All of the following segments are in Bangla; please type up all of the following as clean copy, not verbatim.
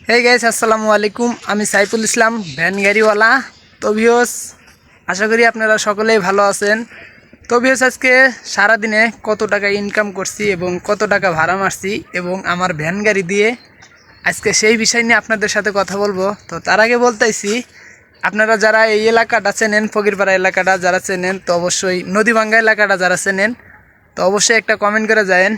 हे गाइस আসসালামু আলাইকুম। আমি সাইফুল ইসলাম ভ্যান গাড়িওয়ালা। তো ভিউয়ার্স, আশা করি আপনারা সকলেই ভালো আছেন। তো ভিউয়ার্স, আজকে সারা দিনে কত টাকা ইনকাম করছি এবং কত টাকা ভাড়া মারছি এবং আমার ভ্যান গাড়ি দিয়ে আজকে সেই বিষয় নিয়ে আপনাদের সাথে কথা বলবো। তো তার আগে বলতেছি, আপনারা যারা এই এলাকাটা চেনেন, ফকিরপাড়া এলাকাটা যারা চেনেন, তো অবশ্যই নদীভাঙ্গা এলাকাটা যারা চেনেন, তো অবশ্যই একটা কমেন্ট করে যায়েন।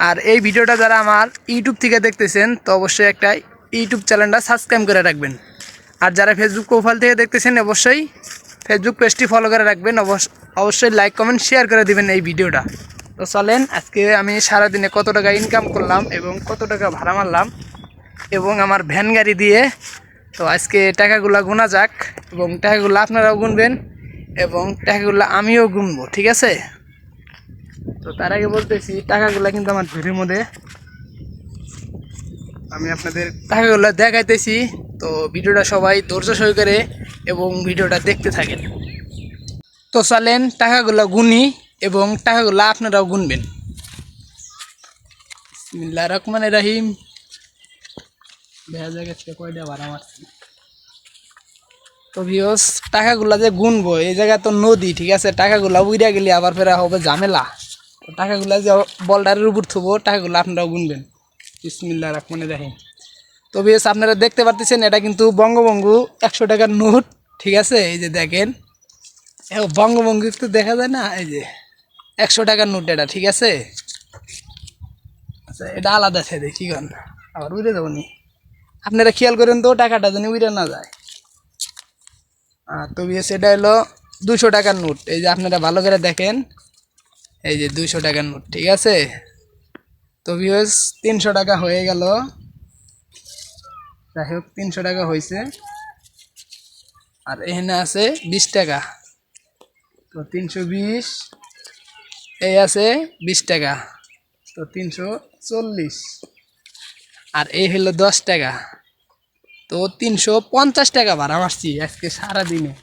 আর এই ভিডিওটা যারা আমার ইউটিউব থেকে দেখতেছেন, তো অবশ্যই একটা ইউটিউব চ্যানেলটা সাবস্ক্রাইব করে রাখবেন। আর যারা ফেসবুক প্রোফাইল থেকে দেখতেছেন, অবশ্যই ফেসবুক পেজটি ফলো করে রাখবেন। অবশ্যই লাইক কমেন্ট শেয়ার করে দিবেন এই ভিডিওটা। তো চলেন, আজকে আমি সারাদিনে কত টাকা ইনকাম করলাম এবং কত টাকা ভাড়া মারলাম এবং আমার ভ্যান গাড়ি দিয়ে, তো আজকে টাকাগুলো গোনা যাক এবং টাকাগুলো আপনারাও গুনবেন এবং টাকাগুলো আমিও গুনবো, ঠিক আছে? তো তার আগে বলতেছি, টাকাগুলো কিন্তু আমার ঝুড়ির মধ্যে, আমি আপনাদের টাকাগুলো দেখাইতেছি। তো ভিডিওটা সবাই ধৈর্য সহকারে এবং ভিডিওটা দেখতে থাকেন। তো চলেন টাকাগুলো গুনি এবং টাকাগুলো আপনারাও গুনবেন। বিসমিল্লাহির রহমানির রহিম। দেখা যায় আজকে কয়টা ভাড়া মারছি। তো ভিউয়ার্স, টাকাগুলা যে গুনবো, এই জায়গা তো নদী, ঠিক আছে? টাকাগুলা উইরা গেলে আবার ফেরা হবে ঝামেলা। তো টাকাগুলা যে বলডারের উপর থবো, টাকাগুলো আপনারাও গুনবেন। বিসমিল্লাহির রহমানির রহিম। তো ভিউয়ার্স, আপনারা দেখতে পারতেছেন, এটা কিন্তু বঙ্গবন্ধু 100 টাকার নোট, ঠিক আছে? এই যে দেখেন, বঙ্গবন্ধু তো দেখা যায় না, এই যে 100 টাকার নোট এটা, ঠিক আছে? আচ্ছা, এটা আলাদা ছেড়ে কি কন, আবার উড়ে যাবো নি। আপনারা খেয়াল করেন তো, টাকাটা যেন উড়ে না যায়। তো ভিউয়ার্স, এটা হলো 200 টাকার নোট। এই যে আপনারা ভালো করে দেখেন, এই যে 200 টাকার নোট, ঠিক আছে? তো ভিউয়ার্স, 300 টাকা হয়ে গেল। যাই হোক, 300 টাকা হয়েছে। আর এখানে আছে 20 টাকা, তো 320। এই আছে 20 টাকা, তো 340। আর এই হলো 10 টাকা, তো 350 টাকা ভাড়া মারছি আজকে সারাদিনে।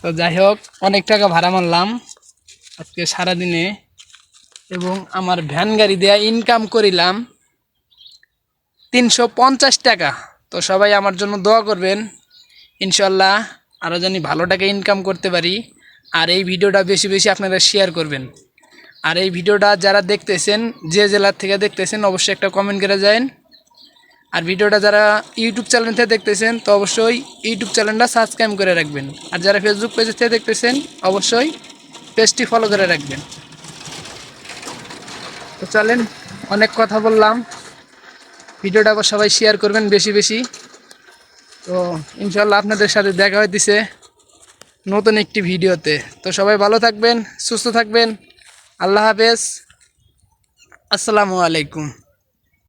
তো যাই হোক, অনেক টাকা ভাড়া মারলাম আজকে সারাদিনে এবং আমার ভ্যান গাড়ি দেওয়া ইনকাম করিলাম 350 টাকা। তো সবাই আমার জন্য দোয়া করবেন, ইনশাল্লাহ আরও জানি ভালো টাকা ইনকাম করতে পারি। আর এই ভিডিওটা বেশি বেশি আপনারা শেয়ার করবেন। আর এই ভিডিওটা যারা দেখতেছেন, যে জেলার থেকে দেখতেছেন, অবশ্যই একটা কমেন্ট করে যান। আর ভিডিওটা যারা ইউটিউব চ্যানেল থেকে দেখতেছেন, তো অবশ্যই ইউটিউব চ্যানেলটা সাবস্ক্রাইব করে রাখবেন। আর যারা ফেসবুক পেজ থেকে দেখতেছেন, অবশ্যই পেজটি ফলো করে রাখবেন। তো চলেন, অনেক কথা বললাম, ভিডিওটা আবার সবাই শেয়ার করবেন বেশি বেশি। তো ইনশাল্লাহ আপনাদের সাথে দেখা হইতেছে নতুন একটি ভিডিওতে। তো সবাই ভালো থাকবেন, সুস্থ থাকবেন। আল্লাহ হাফেজ, আসসালামু আলাইকুম।